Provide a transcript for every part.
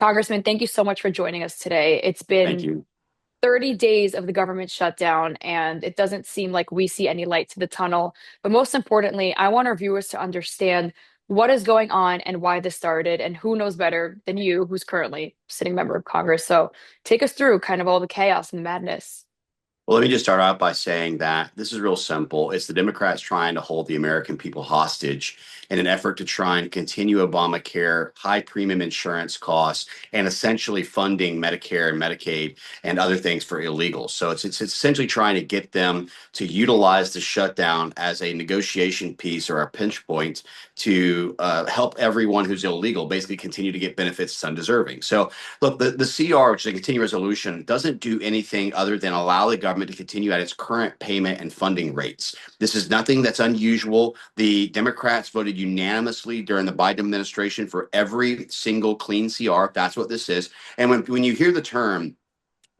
Congressman, thank you so much for joining us today. It's Thank been you. 30 days of the government shutdown, and it doesn't seem like we see any light to the tunnel. But most importantly, I want our viewers to understand what is going on and why this started, and who knows better than you, who's currently sitting member of Congress. So take us through kind of all the chaos and the madness. Well, let me just start out by saying that this is real simple. It's the Democrats trying to hold the American people hostage in an effort to try and continue Obamacare, high premium insurance costs, and essentially funding Medicare and Medicaid and other things for illegals. So it's essentially trying to get them to utilize the shutdown as a negotiation piece or a pinch point to help everyone who's illegal basically continue to get benefits it's undeserving. So look, the CR, which is a continuing resolution, doesn't do anything other than allow the government to continue at its current payment and funding rates. This is nothing that's unusual. The Democrats voted unanimously during the Biden administration for every single clean CR. That's what this is. And when you hear the term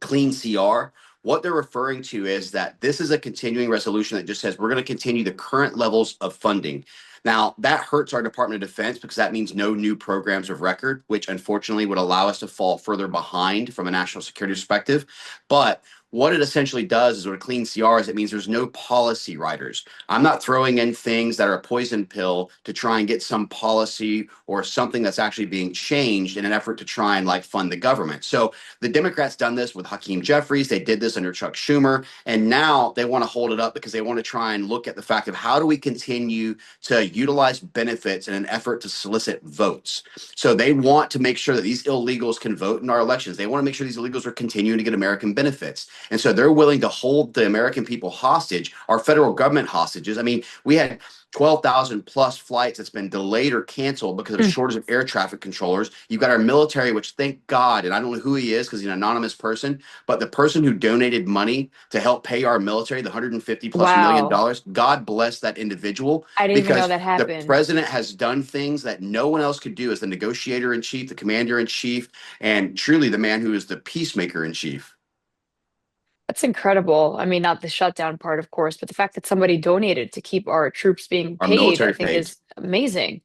clean CR, what they're referring to is that this is a continuing resolution that just says we're going to continue the current levels of funding. Now, that hurts our Department of Defense because that means no new programs of record, which unfortunately would allow us to fall further behind from a national security perspective. But what it essentially does is with a clean CR is it means there's no policy writers. I'm not throwing in things that are a poison pill to try and get some policy or something that's actually being changed in an effort to try and like fund the government. So the Democrats done this with Hakeem Jeffries. They did this under Chuck Schumer. And now they want to hold it up because they want to try and look at the fact of how do we continue to utilize benefits in an effort to solicit votes. So they want to make sure that these illegals can vote in our elections. They want to make sure these illegals are continuing to get American benefits. And so they're willing to hold the American people hostage, our federal government hostages. I mean, we had 12,000 plus flights that's been delayed or canceled because of a Hmm. shortage of air traffic controllers. You've got our military, which thank God, and I don't know who he is because he's an anonymous person, but the person who donated money to help pay our military, the 150 plus million Wow. dollars, God bless that individual I didn't even know because that the happened. president has done things that no one else could do as the negotiator in chief, the commander in chief, and truly the man who is the peacemaker in chief. That's incredible. I mean, not the shutdown part, of course, but the fact that somebody donated to keep our troops being Our paid, I military think paid. is amazing.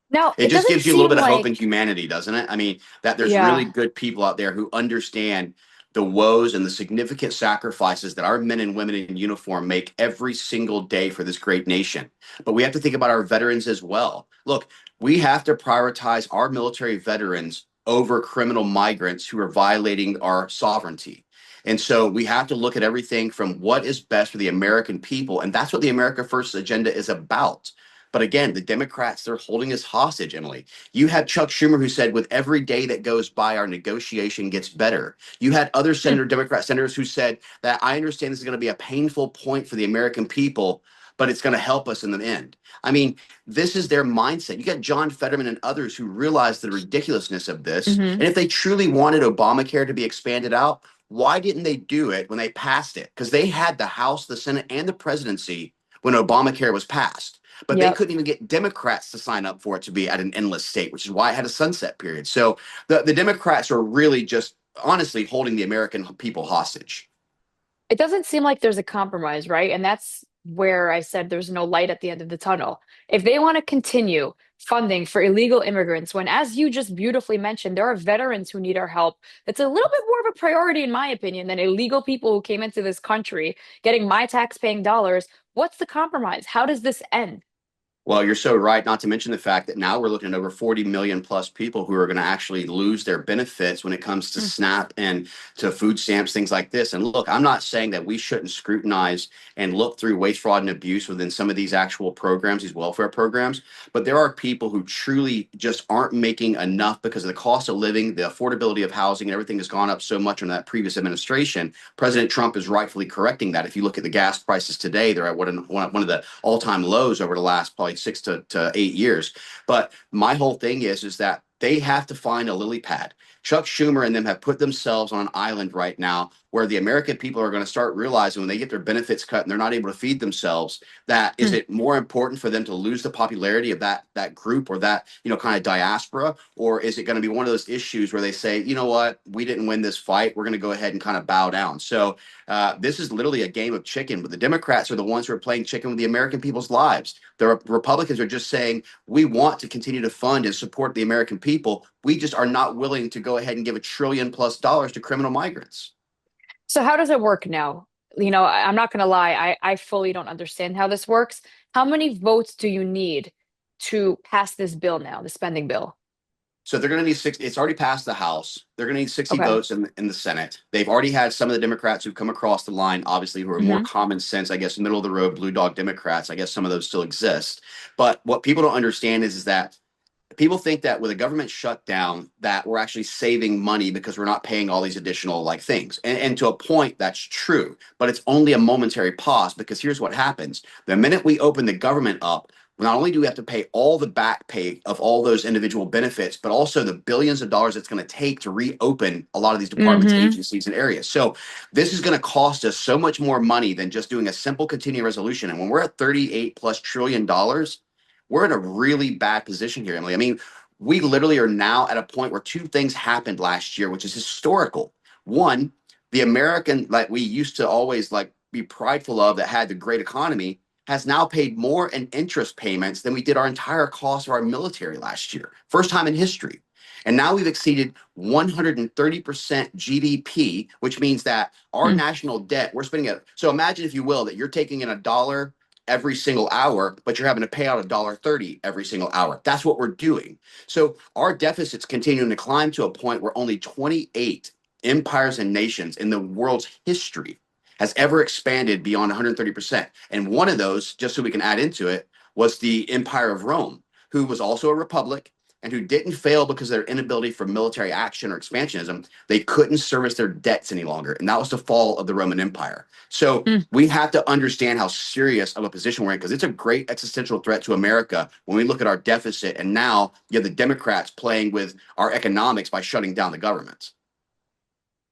Now, It it just doesn't gives you a little seem bit of hope like, in humanity, doesn't it? I mean, that there's really yeah, good people out there who understand the woes and the significant sacrifices that our men and women in uniform make every single day for this great nation. But we have to think about our veterans as well. Look, we have to prioritize our military veterans over criminal migrants who are violating our sovereignty. And so we have to look at everything from what is best for the American people. And that's what the America First agenda is about. But again, the Democrats, they're holding us hostage, Emily. You had Chuck Schumer who said, with every day that goes by, our negotiation gets better. You had other hmm, Democrat senators who said that I understand this is going to be a painful point for the American people, but it's going to help us in the end. I mean, this is their mindset. You got John Fetterman and others who realize the ridiculousness of this. hmm. And if they truly wanted Obamacare to be expanded out, why didn't they do it when they passed it? Because they had the House, the Senate, and the presidency when Obamacare was passed, but they Yep. couldn't even get Democrats to sign up for it to be at an endless state, which is why it had a sunset period. So the Democrats are really just honestly holding the American people hostage. It doesn't seem like there's a compromise, right? And that's where I said there's no light at the end of the tunnel. If they want to continue funding for illegal immigrants, when, as you just beautifully mentioned, there are veterans who need our help, that's a little bit more of a priority, in my opinion, than illegal people who came into this country getting my tax-paying dollars. What's the compromise? How does this end? Well, you're so right, not to mention the fact that now we're looking at over 40 million plus people who are going to actually lose their benefits when it comes to Mm. SNAP and to food stamps, things like this. And look, I'm not saying that we shouldn't scrutinize and look through waste, fraud, and abuse within some of these actual programs, these welfare programs, but there are people who truly just aren't making enough because of the cost of living, the affordability of housing, and everything has gone up so much under that previous administration. President Trump is rightfully correcting that. If you look at the gas prices today, they're at one of the all-time lows over the last probably 6 to 8 years. But my whole thing is that they have to find a lily pad. Chuck Schumer and them have put themselves on an island right now where the American people are going to start realizing when they get their benefits cut and they're not able to feed themselves, that is Hmm. it more important for them to lose the popularity of that group or that, kind of diaspora, or is it going to be one of those issues where they say, you know what, we didn't win this fight, we're going to go ahead and kind of bow down. So this is literally a game of chicken, but the Democrats are the ones who are playing chicken with the American people's lives. The Republicans are just saying, we want to continue to fund and support the American people. We just are not willing to go ahead and give $1 trillion+ to criminal migrants. So how does it work now? I'm not going to lie, I fully don't understand how this works. How many votes do you need to pass this bill now, the spending bill? So they're going to need six. It's already passed the House. They're going to need 60 Okay. votes in the Senate. They've already had some of the Democrats who've come across the line, obviously, who are more Hmm. common sense, I guess, middle of the road, blue dog Democrats. I guess some of those still exist. But what people don't understand is that people think that with a government shutdown that we're actually saving money because we're not paying all these additional like things, and to a point that's true, but it's only a momentary pause, because here's what happens: the minute we open the government up, not only do we have to pay all the back pay of all those individual benefits, but also the billions of dollars it's going to take to reopen a lot of these departments, Hmm. agencies, and areas. So this is going to cost us so much more money than just doing a simple continuing resolution. And when we're at 38+ trillion dollars, we're in a really bad position here, Emily. I mean, we literally are now at a point where two things happened last year, which is historical. One, the American, like we used to always like be prideful of, that had the great economy, has now paid more in interest payments than we did our entire cost of our military last year. First time in history. And now we've exceeded 130% GDP, which means that our national debt, we're spending it. So imagine, if you will, that you're taking in a dollar every single hour, but you're having to pay out $1.30 every single hour. That's what we're doing. So our deficits continuing to climb to a point where only 28 empires and nations in the world's history has ever expanded beyond 130%. And one of those, just so we can add into it, was the Empire of Rome, who was also a republic and who didn't fail because of their inability for military action or expansionism. They couldn't service their debts any longer. And that was the fall of the Roman Empire. So we have to understand how serious of a position we're in, because it's a great existential threat to America when we look at our deficit. And now you have the Democrats playing with our economics by shutting down the government.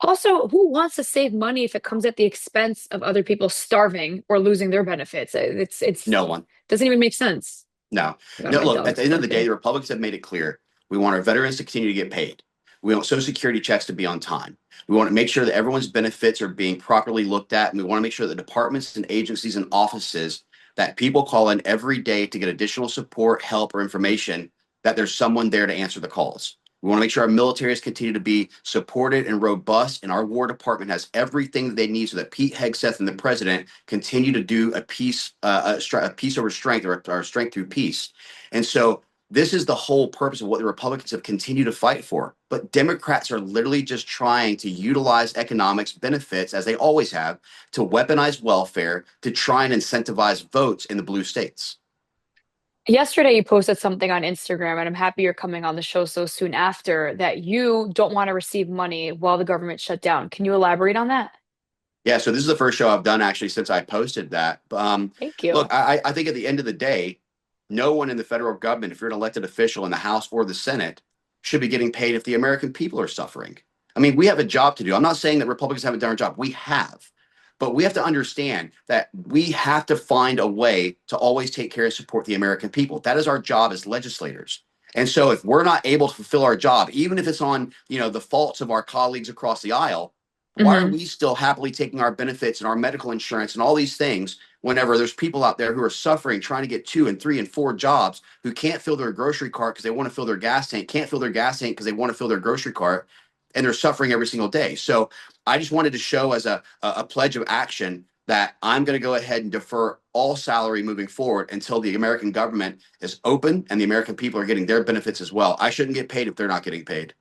Also, who wants to save money if it comes at the expense of other people starving or losing their benefits? It's No one. doesn't even make sense. No, Oh, no. my Look, at dog's the end of the day, barking. the Republicans have made it clear we want our veterans to continue to get paid. We want Social Security checks to be on time. We want to make sure that everyone's benefits are being properly looked at. And we want to make sure that departments and agencies and offices that people call in every day to get additional support, help, or information, that there's someone there to answer the calls. We want to make sure our militaries continue to be supported and robust, and our War Department has everything that they need so that Pete Hegseth and the president continue to do a peace, a peace over strength, or strength through peace. And so this is the whole purpose of what the Republicans have continued to fight for. But Democrats are literally just trying to utilize economics benefits, as they always have, to weaponize welfare to try and incentivize votes in the blue states. Yesterday, you posted something on Instagram, and I'm happy you're coming on the show so soon after that you don't want to receive money while the government shut down. Can you elaborate on that? Yeah, so this is the first show I've done actually since I posted that. Thank Look, you. I think at the end of the day, no one in the federal government, if you're an elected official in the House or the Senate, should be getting paid if the American people are suffering. I mean, we have a job to do. I'm not saying that Republicans haven't done our job. We have. But we have to understand that we have to find a way to always take care and support the American people. That is our job as legislators. And so if we're not able to fulfill our job, even if it's on, the faults of our colleagues across the aisle, why are Hmm. we still happily taking our benefits and our medical insurance and all these things whenever there's people out there who are suffering, trying to get 2 and 3 and 4 jobs, who can't fill their grocery cart because they want to fill their gas tank, can't fill their gas tank because they want to fill their grocery cart, and they're suffering every single day. So I just wanted to show as a pledge of action that I'm going to go ahead and defer all salary moving forward until the American government is open and the American people are getting their benefits as well. I shouldn't get paid if they're not getting paid.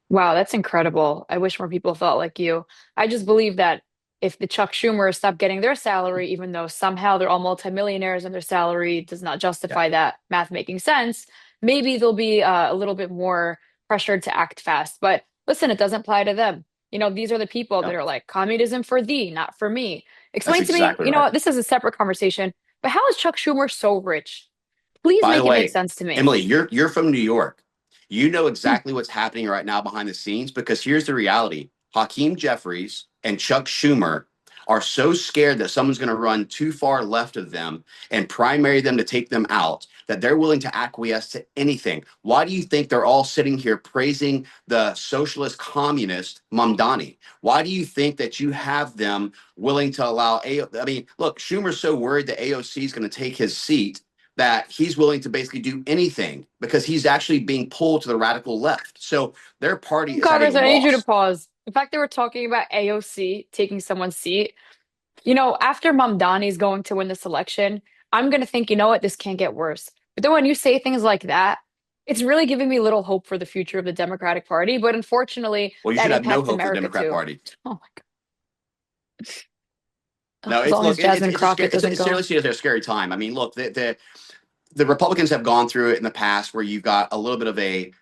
Wow, that's incredible. I wish more people thought like you. I just believe that if the Chuck Schumer stopped getting their salary, even though somehow they're all multimillionaires and their salary does not Yeah. justify that math making sense, maybe they'll be a little bit more pressured to act fast. But listen, it doesn't apply to them. These are the people that No, are like, communism for thee, not for me. that's Explain to me, exactly right. what, this is a separate conversation, but how is Chuck Schumer so rich? Please By the make it make way, sense to me. Emily, you're from New York. You know exactly what's happening right now behind the scenes, because here's the reality. Hakeem Jeffries and Chuck Schumer are so scared that someone's going to run too far left of them and primary them to take them out that they're willing to acquiesce to anything. Why do you think they're all sitting here praising the socialist communist Mamdani? Why do you think that you have them willing to allow I mean, look, Schumer's so worried that AOC is going to take his seat that he's willing to basically do anything because he's actually being pulled to the radical left. So their party is at a Congress, I need you to loss. pause. The fact that we're talking about AOC taking someone's seat, after Mamdani's going to win this election, I'm going to think, you know what, this can't get worse. But then when you say things like that, it's really giving me little hope for the future of the Democratic Party. But unfortunately, Well, you that should have no impacts hope for the America Democrat too. Party. Oh my God. No, As it's long as look, Jasmine it's a scary, Crockett doesn't it's go. seriously a scary time. I mean, look, the Republicans have gone through it in the past where you've got a little bit of a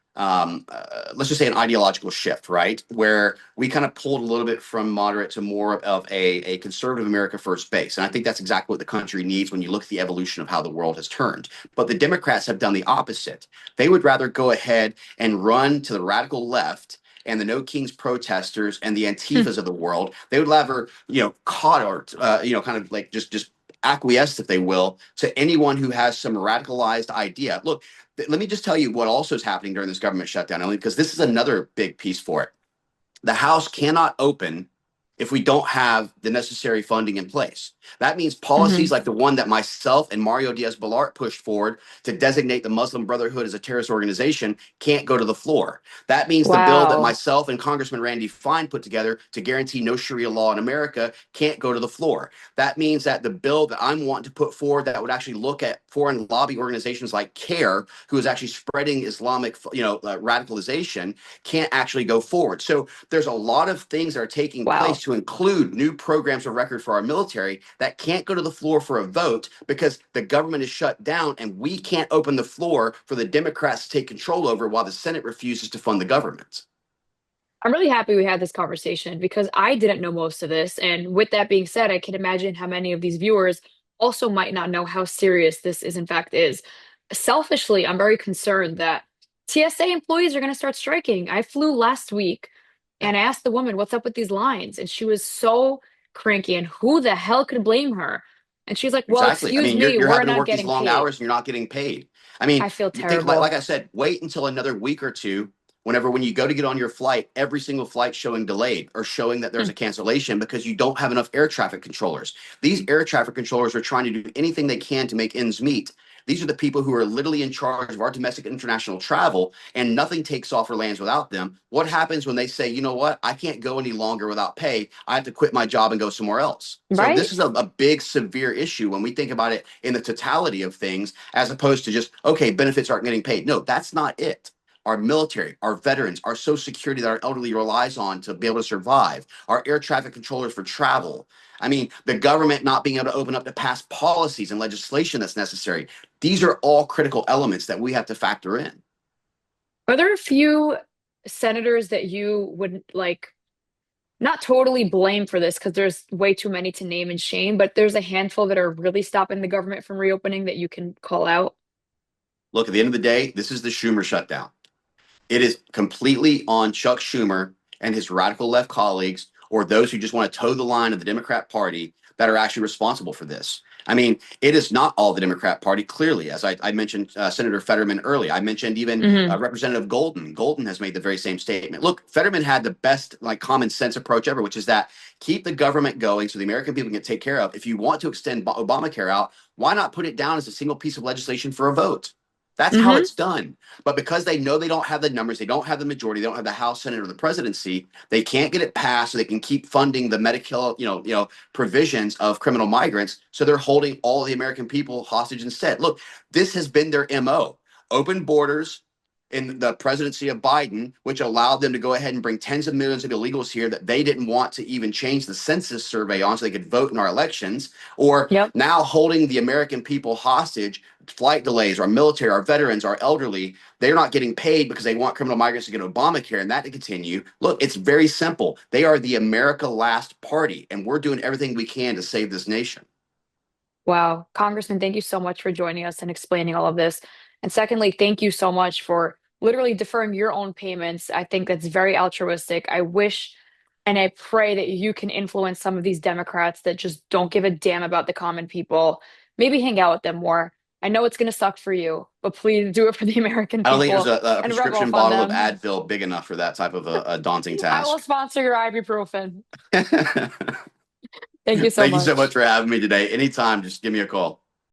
let's just say an ideological shift, right? Where we kind of pulled a little bit from moderate to more of a conservative America first base. And I think that's exactly what the country needs when you look at the evolution of how the world has turned. But the Democrats have done the opposite. They would rather go ahead and run to the radical left and the No Kings protesters and the Hmm. Antifas of the world. They would rather, caught or, kind of like just acquiesce, if they will, to anyone who has some radicalized idea. Look, let me just tell you what also is happening during this government shutdown, only because this is another big piece for it. The House cannot open if we don't have the necessary funding in place. That means Hmm. policies like the one that myself and Mario Diaz-Balart pushed forward to designate the Muslim Brotherhood as a terrorist organization can't go to the floor. That means the bill that Wow. myself and Congressman Randy Fine put together to guarantee no Sharia law in America can't go to the floor. That means that the bill that I'm wanting to put forward that would actually look at foreign lobby organizations like CARE, who is actually spreading Islamic, radicalization, can't actually go forward. So there's a lot of things that are taking place Wow. to include new programs of record for our military that can't go to the floor for a vote because the government is shut down and we can't open the floor for the Democrats to take control over while the Senate refuses to fund the government. I'm really happy we had this conversation because I didn't know most of this. And with that being said, I can imagine how many of these viewers also might not know how serious this is, in fact, is. Selfishly, I'm very concerned that TSA employees are going to start striking. I flew last week Yeah, and I asked the woman, what's up with these lines? And she was so cranky, and who the hell could blame her? And she's like, well, exactly. I excuse mean, me, you're we're having to not work these getting long paid. hours and you're not getting paid. I mean, I feel you think like terrible. I said, wait until another week or two. Whenever when you go to get on your flight, every single flight showing delayed or showing that there's Hmm. a cancellation because you don't have enough air traffic controllers. These air traffic controllers are trying to do anything they can to make ends meet. These are the people who are literally in charge of our domestic and international travel, and nothing takes off or lands without them. What happens when they say, you know what, I can't go any longer without pay? I have to quit my job and go somewhere else. So Right? this is a big, severe issue when we think about it in the totality of things, as opposed to just, okay, benefits aren't getting paid. No, that's not it. Our military, our veterans, our social security that our elderly relies on to be able to survive, our air traffic controllers for travel. I mean, the government not being able to open up to pass policies and legislation that's necessary. These are all critical elements that we have to factor in. Are there a few senators that you would like not totally blame for this because there's way too many to name and shame, but there's a handful that are really stopping the government from reopening that you can call out? Look, at the end of the day, this is the Schumer shutdown. It is completely on Chuck Schumer and his radical left colleagues, or those who just want to toe the line of the Democrat Party, that are actually responsible for this. I mean, it is not all the Democrat Party, clearly. As I mentioned Senator Fetterman earlier, I mentioned even Hmm. Representative Golden. Golden has made the very same statement. Look, Fetterman had the best, like, common sense approach ever, which is that keep the government going so the American people can take care of. If you want to extend Obamacare out, why not put it down as a single piece of legislation for a vote? That's how Hmm. it's done. But because they know they don't have the numbers, they don't have the majority, they don't have the House, Senate, or the presidency, they can't get it passed, so they can keep funding the Medicare, provisions of criminal migrants. So they're holding all the American people hostage instead. Look, this has been their MO. Open borders in the presidency of Biden, which allowed them to go ahead and bring tens of millions of illegals here that they didn't want to even change the census survey on so they could vote in our elections, or Yep. now holding the American people hostage, flight delays, our military, our veterans, our elderly. They're not getting paid because they want criminal migrants to get Obamacare and that to continue. Look, it's very simple. They are the America Last Party, and we're doing everything we can to save this nation. Wow. Congressman, thank you so much for joining us and explaining all of this. And secondly, thank you so much for literally deferring your own payments. I think that's very altruistic. I wish And I pray that you can influence some of these Democrats that just don't give a damn about the common people. Maybe hang out with them more. I know it's going to suck for you, but please do it for the American I don't think there's people a and rub prescription off on bottle of them. Advil big enough for that type of a daunting I will task. sponsor your ibuprofen. Thank Thank you so you so much much. for having me today. Anytime, just give me a call.